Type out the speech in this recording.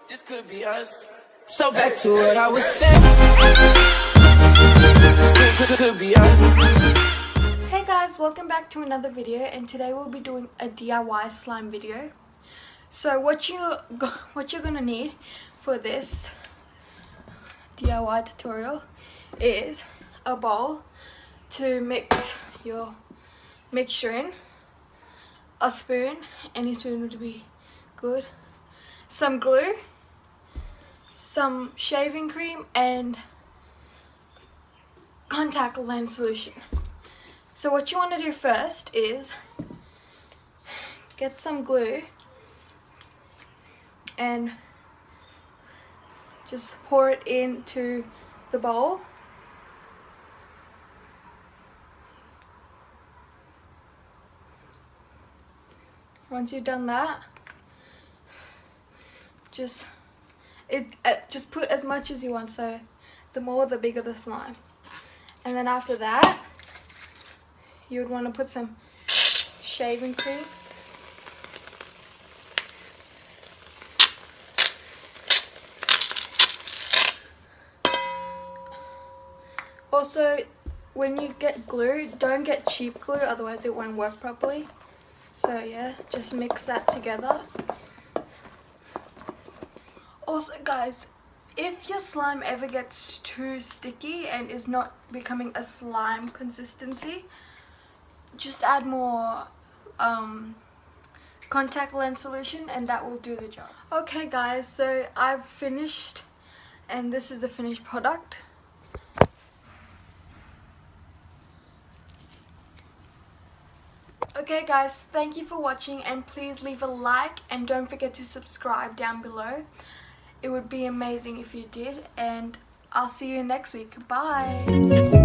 This could be us. So back to what I was saying. Could be us. Hey guys, welcome back to another video, and today we'll be doing a DIY slime video. So what you're gonna need for this DIY tutorial is a bowl to mix your mixture in, a spoon, any spoon would be good, some glue, some shaving cream, and contact lens solution. So what you want to do first is get some glue and just pour it into the bowl. Once you've done that, just put as much as you want, so the more the bigger the slime. And then after that, you would want to put some shaving cream. Also, when you get glue, don't get cheap glue, otherwise it won't work properly. So yeah, just mix that together. Also guys, if your slime ever gets too sticky and is not becoming a slime consistency, just add more contact lens solution and that will do the job. Okay guys, so I've finished and this is the finished product. Okay guys, thank you for watching, and please leave a like and don't forget to subscribe down below. It would be amazing if you did, and I'll see you next week. Bye!